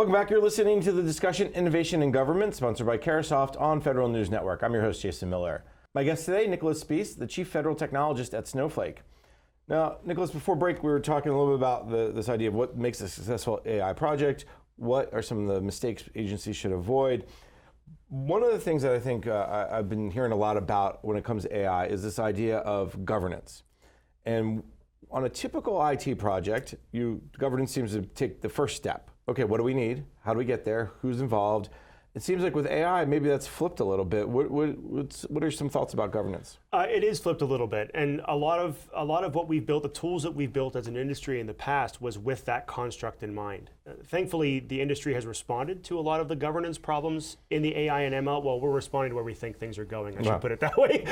Welcome back. You're listening to the discussion Innovation in Government, sponsored by Carasoft on Federal News Network. I'm your host, Jason Miller. My guest today, Nicholas Spiess, the Chief Federal Technologist at Snowflake. Now, Nicholas, before break, we were talking a little bit about this idea of what makes a successful AI project, what are some of the mistakes agencies should avoid. One of the things that I think I've been hearing a lot about when it comes to AI is this idea of governance. And on a typical IT project, governance seems to take the first step. Okay, what do we need? How do we get there? Who's involved? It seems like with AI, maybe that's flipped a little bit. What are some thoughts about governance? It is flipped a little bit, and a lot of what we've built, the tools that we've built as an industry in the past, was with that construct in mind. Thankfully, the industry has responded to a lot of the governance problems in the AI and ML. Well, we're responding to where we think things are going. I should put it that way.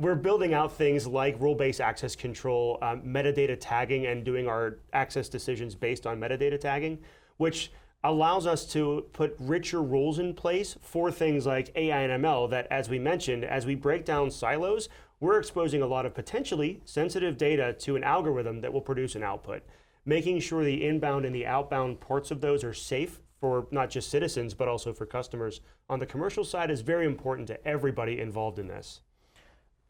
We're building out things like role-based access control, metadata tagging, and doing our access decisions based on metadata tagging, which allows us to put richer rules in place for things like AI and ML that, as we mentioned, as we break down silos, we're exposing a lot of potentially sensitive data to an algorithm that will produce an output. Making sure the inbound and the outbound ports of those are safe for not just citizens, but also for customers on the commercial side is very important to everybody involved in this.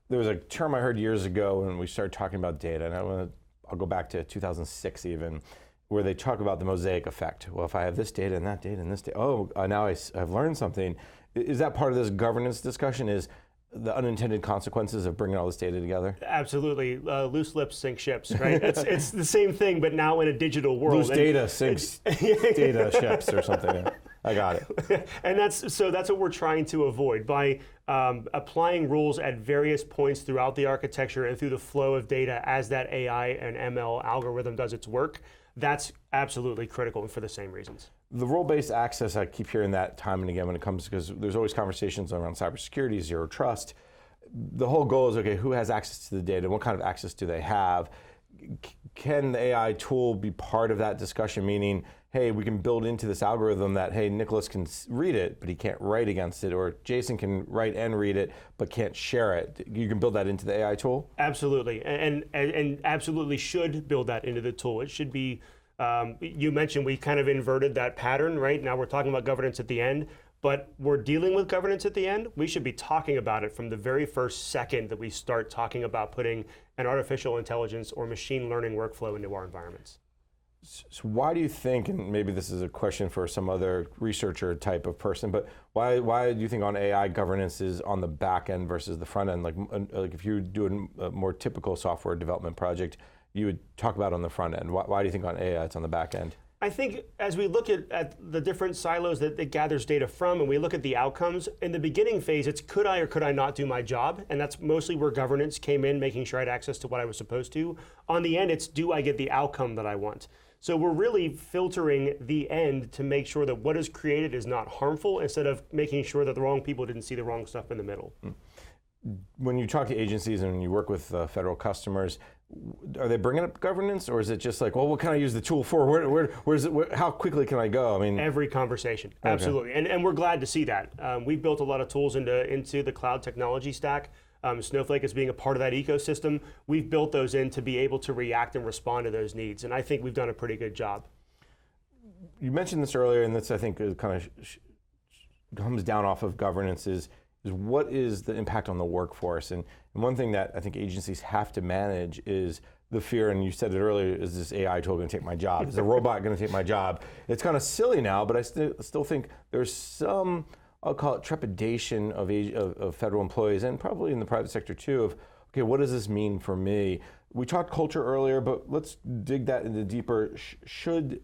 There was a term I heard years ago when we started talking about data, and I'll go back to 2006 even, where they talk about the mosaic effect. Well, if I have this data and that data and this data, now I've learned something. Is that part of this governance discussion, is the unintended consequences of bringing all this data together? Absolutely. Loose lips sink ships, right? It's the same thing, but now in a digital world. Loose data sinks data ships or something. I got it. And that's what we're trying to avoid by applying rules at various points throughout the architecture and through the flow of data as that AI and ML algorithm does its work. That's absolutely critical for the same reasons. The role-based access, I keep hearing that time and again when it comes, because there's always conversations around cybersecurity, zero trust. The whole goal is, okay, who has access to the data? What kind of access do they have? Can the AI tool be part of that discussion, meaning, hey, we can build into this algorithm that, hey, Nicholas can read it, but he can't write against it, or Jason can write and read it, but can't share it. You can build that into the AI tool? Absolutely, and absolutely should build that into the tool. It should be, you mentioned we kind of inverted that pattern, right? Now we're talking about governance at the end, but we're dealing with governance at the end. We should be talking about it from the very first second that we start talking about putting an artificial intelligence or machine learning workflow into our environments. So why do you think, and maybe this is a question for some other researcher type of person, but why do you think on AI governance is on the back end versus the front end? Like if you do a more typical software development project, you would talk about on the front end. Why do you think on AI it's on the back end? I think as we look at the different silos that it gathers data from, and we look at the outcomes, in the beginning phase, it's could I or could I not do my job? And that's mostly where governance came in, making sure I had access to what I was supposed to. On the end, it's do I get the outcome that I want? So we're really filtering the end to make sure that what is created is not harmful, instead of making sure that the wrong people didn't see the wrong stuff in the middle. When you talk to agencies and you work with federal customers, are they bringing up governance, or is it just like, well, what can I use the tool for? Where's it? How quickly can I go? I mean, every conversation, absolutely, okay. And we're glad to see that. We've built a lot of tools into the cloud technology stack. Snowflake is being a part of that ecosystem. We've built those in to be able to react and respond to those needs, and I think we've done a pretty good job. You mentioned this earlier, and this I think kind of comes down off of governance is what is the impact on the workforce? And one thing that I think agencies have to manage is the fear, and you said it earlier, is this AI tool going to take my job? Is a robot going to take my job? It's kind of silly now, but I still think there's some, I'll call it trepidation of federal employees, and probably in the private sector too, of, okay, what does this mean for me? We talked culture earlier, but let's dig that into deeper.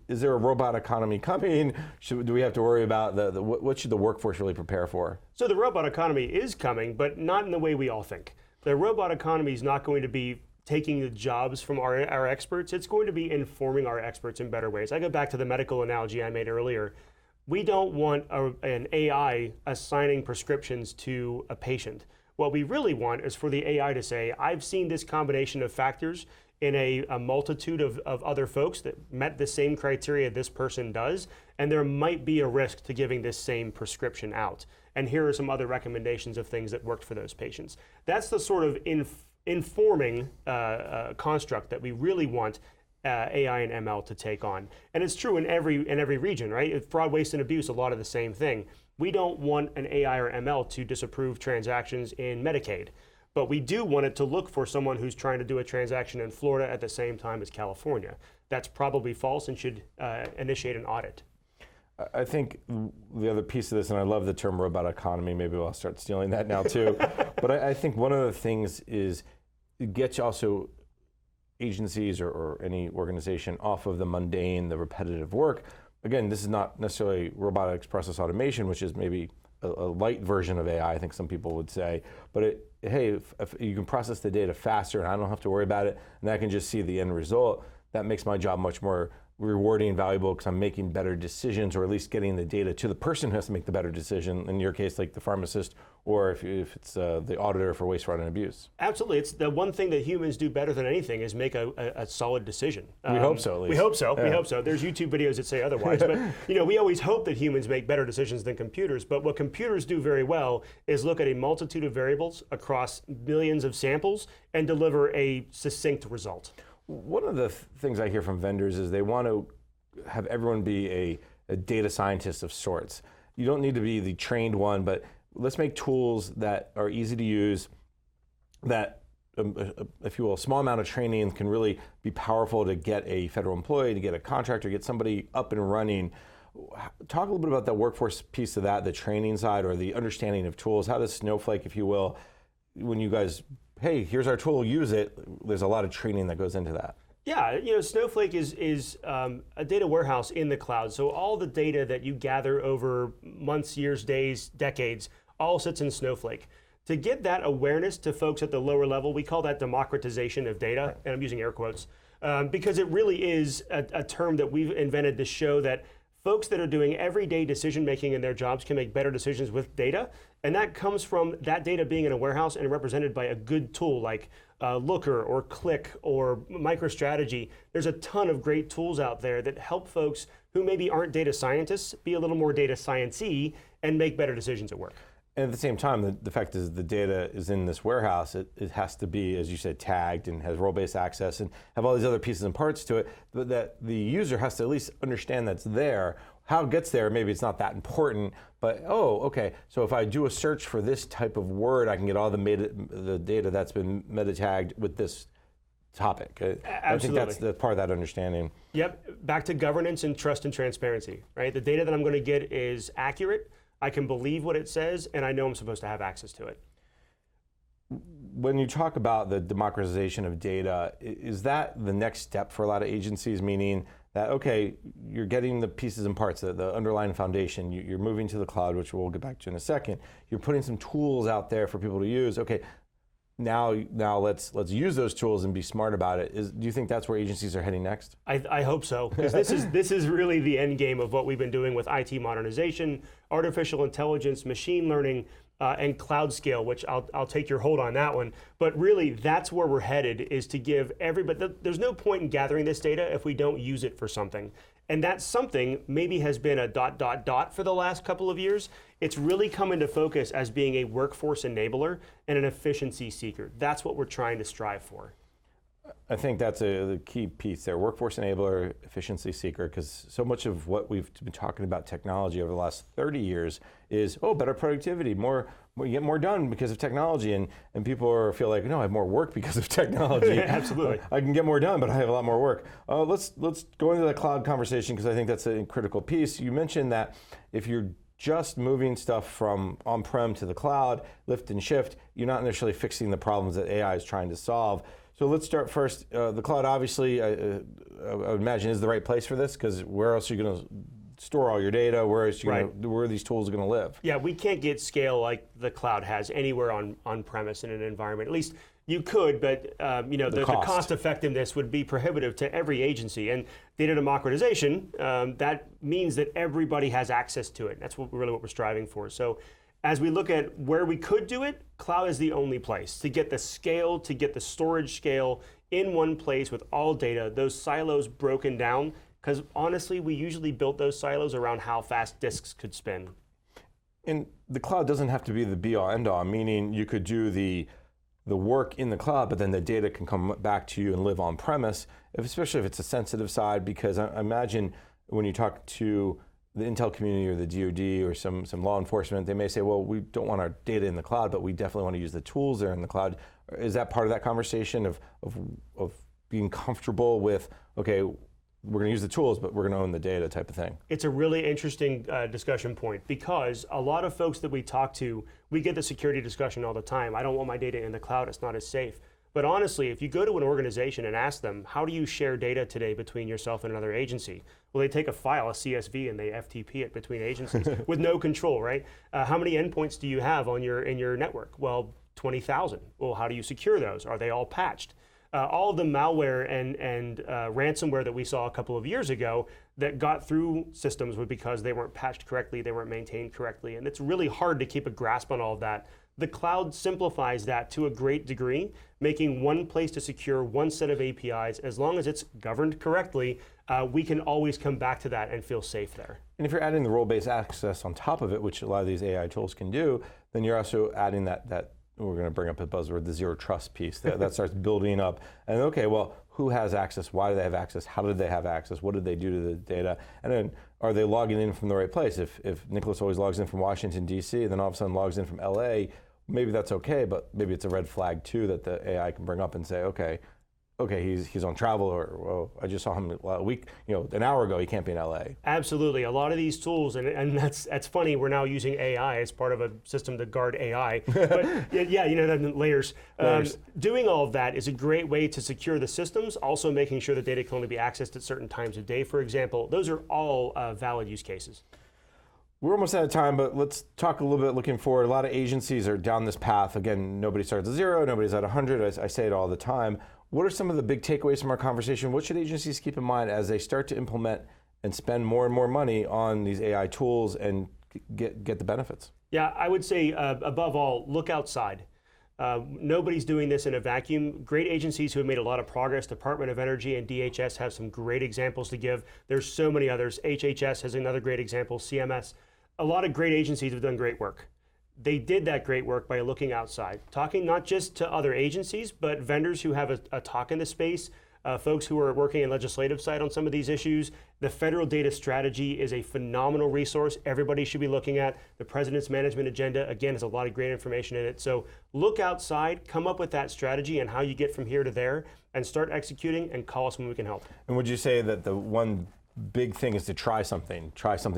Is there a robot economy coming? Do we have to worry about what should the workforce really prepare for? So the robot economy is coming, but not in the way we all think. The robot economy is not going to be taking the jobs from our experts. It's going to be informing our experts in better ways. I go back to the medical analogy I made earlier. We don't want an AI assigning prescriptions to a patient. What we really want is for the AI to say, I've seen this combination of factors in a multitude of other folks that met the same criteria this person does, and there might be a risk to giving this same prescription out. And here are some other recommendations of things that worked for those patients. That's the sort of informing construct that we really want AI and ML to take on. And it's true in every region, right? Fraud, waste, and abuse, a lot of the same thing. We don't want an AI or ML to disapprove transactions in Medicaid, but we do want it to look for someone who's trying to do a transaction in Florida at the same time as California. That's probably false and should initiate an audit. I think the other piece of this, and I love the term robot economy, maybe I'll start stealing that now too, but I think one of the things is it gets also agencies or any organization off of the mundane, the repetitive work. Again, this is not necessarily robotics process automation, which is maybe a light version of AI, I think some people would say, but hey, if you can process the data faster and I don't have to worry about it, and I can just see the end result, that makes my job much more rewarding and valuable because I'm making better decisions, or at least getting the data to the person who has to make the better decision, in your case, like the pharmacist, or if it's the auditor for waste, fraud, and abuse. Absolutely. It's the one thing that humans do better than anything is make a solid decision. We hope so, at least. We hope so. Yeah. We hope so. There's YouTube videos that say otherwise. But we always hope that humans make better decisions than computers. But what computers do very well is look at a multitude of variables across millions of samples and deliver a succinct result. One of the things I hear from vendors is they want to have everyone be a data scientist of sorts. You don't need to be the trained one, but let's make tools that are easy to use, that, if you will, a small amount of training can really be powerful to get a federal employee, to get a contractor, get somebody up and running. Talk a little bit about that workforce piece of that, the training side, or the understanding of tools. How does Snowflake, if you will, when you guys, hey, here's our tool, use it, there's a lot of training that goes into that. Yeah, Snowflake is a data warehouse in the cloud. So all the data that you gather over months, years, days, decades, all sits in Snowflake. To get that awareness to folks at the lower level, we call that democratization of data, and I'm using air quotes, because it really is a term that we've invented to show that folks that are doing everyday decision making in their jobs can make better decisions with data, and that comes from that data being in a warehouse and represented by a good tool like Looker or Click or MicroStrategy. There's a ton of great tools out there that help folks who maybe aren't data scientists be a little more data science-y and make better decisions at work. And at the same time, the fact is the data is in this warehouse. It has to be, as you said, tagged and has role-based access and have all these other pieces and parts to it, but that the user has to at least understand that's there. How it gets there, maybe it's not that important, but okay, so if I do a search for this type of word, I can get all the data that's been meta-tagged with this topic. Absolutely. I think that's the part of that understanding. Yep, back to governance and trust and transparency, right? The data that I'm going to get is accurate, I can believe what it says, and I know I'm supposed to have access to it. When you talk about the democratization of data, is that the next step for a lot of agencies, meaning that, okay, you're getting the pieces and parts, the underlying foundation, you're moving to the cloud, which we'll get back to in a second, you're putting some tools out there for people to use, okay, now let's use those tools and be smart about it. Do you think that's where agencies are heading next? I hope so, because this is really the end game of what we've been doing with IT modernization, artificial intelligence, machine learning, and cloud scale, which I'll take your hold on that one. But really, that's where we're headed, is to give everybody, there's no point in gathering this data if we don't use it for something. And that something maybe has been a ... for the last couple of years. It's really come into focus as being a workforce enabler and an efficiency seeker. That's what we're trying to strive for. I think that's the key piece there, workforce enabler, efficiency seeker, because so much of what we've been talking about technology over the last 30 years is, better productivity, you get more done because of technology, and people feel like, no, I have more work because of technology. Absolutely. I can get more done, but I have a lot more work. Let's go into the cloud conversation, because I think that's a critical piece. You mentioned that if you're just moving stuff from on-prem to the cloud, lift and shift, you're not necessarily fixing the problems that AI is trying to solve. So let's start first. The cloud, obviously, I would imagine, is the right place for this, because where else are you going to store all your data? Where are these tools going to live? Yeah, we can't get scale like the cloud has anywhere on-premise in an environment. At least you could, but the cost effectiveness would be prohibitive to every agency. And data democratization, that means that everybody has access to it. That's really what we're striving for. So as we look at where we could do it, cloud is the only place to get the scale, to get the storage scale in one place with all data, those silos broken down, because honestly, we usually built those silos around how fast disks could spin. And the cloud doesn't have to be the be-all, end-all, meaning you could do the work in the cloud, but then the data can come back to you and live on premise. especially if it's a sensitive side, because I imagine when you talk to the intel community or the DoD or some law enforcement, they may say, well, we don't want our data in the cloud, but we definitely want to use the tools that are in the cloud. Is that part of that conversation of being comfortable with, okay, we're going to use the tools, but we're going to own the data type of thing? It's a really interesting discussion point, because a lot of folks that we talk to, we get the security discussion all the time. I don't want my data in the cloud, it's not as safe. But honestly, if you go to an organization and ask them, how do you share data today between yourself and another agency? Well, they take a file, a CSV, and they FTP it between agencies with no control, right? How many endpoints do you have in your network? Well, 20,000. Well, how do you secure those? Are they all patched? All of the malware and ransomware that we saw a couple of years ago that got through systems was because they weren't patched correctly, they weren't maintained correctly, and it's really hard to keep a grasp on all of that. The cloud simplifies that to a great degree, making one place to secure one set of APIs. As long as it's governed correctly, we can always come back to that and feel safe there. And if you're adding the role-based access on top of it, which a lot of these AI tools can do, then you're also adding that we're going to bring up a buzzword, the zero trust piece. That starts building up. And okay, well, who has access? Why do they have access? How did they have access? What did they do to the data? And then are they logging in from the right place? If Nicholas always logs in from Washington, D.C., then all of a sudden logs in from L.A., maybe that's okay, but maybe it's a red flag too that the AI can bring up and say, okay, he's on travel, or well, I just saw him a week, an hour ago, he can't be in LA. Absolutely, a lot of these tools, and that's funny, we're now using AI as part of a system to guard AI, but yeah, layers. Doing all of that is a great way to secure the systems, also making sure the data can only be accessed at certain times of day, for example. Those are all valid use cases. We're almost out of time, but let's talk a little bit looking forward. A lot of agencies are down this path. Again, nobody starts at 0, nobody's at 100, I say it all the time. What are some of the big takeaways from our conversation? What should agencies keep in mind as they start to implement and spend more and more money on these AI tools and get the benefits? Yeah, I would say above all, look outside. Nobody's doing this in a vacuum. Great agencies who have made a lot of progress, Department of Energy and DHS have some great examples to give. There's so many others. HHS has another great example, CMS. A lot of great agencies have done great work. They did that great work by looking outside, talking not just to other agencies, but vendors who have a talk in the space, folks who are working in legislative side on some of these issues. The federal data strategy is a phenomenal resource everybody should be looking at. The president's management agenda, again, has a lot of great information in it. So look outside, come up with that strategy and how you get from here to there, and start executing, and call us when we can help. And would you say that the one big thing is to try something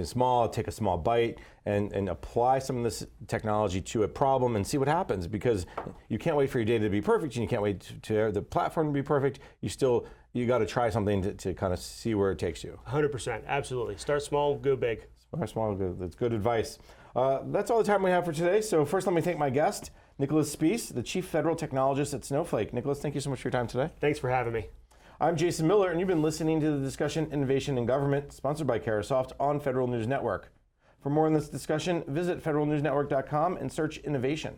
small, take a small bite, and apply some of this technology to a problem and see what happens, because you can't wait for your data to be perfect, and you can't wait to the platform to be perfect. You got to try something to kind of see where it takes you. 100%, absolutely. Start small, go big. Start small, go. That's good advice. That's all the time we have for today. So first, let me thank my guest, Nicholas Spiess, the Chief Federal Technologist at Snowflake. Nicholas, thank you so much for your time today. Thanks for having me. I'm Jason Miller, and you've been listening to the discussion Innovation in Government, sponsored by Carahsoft on Federal News Network. For more on this discussion, visit federalnewsnetwork.com and search innovation.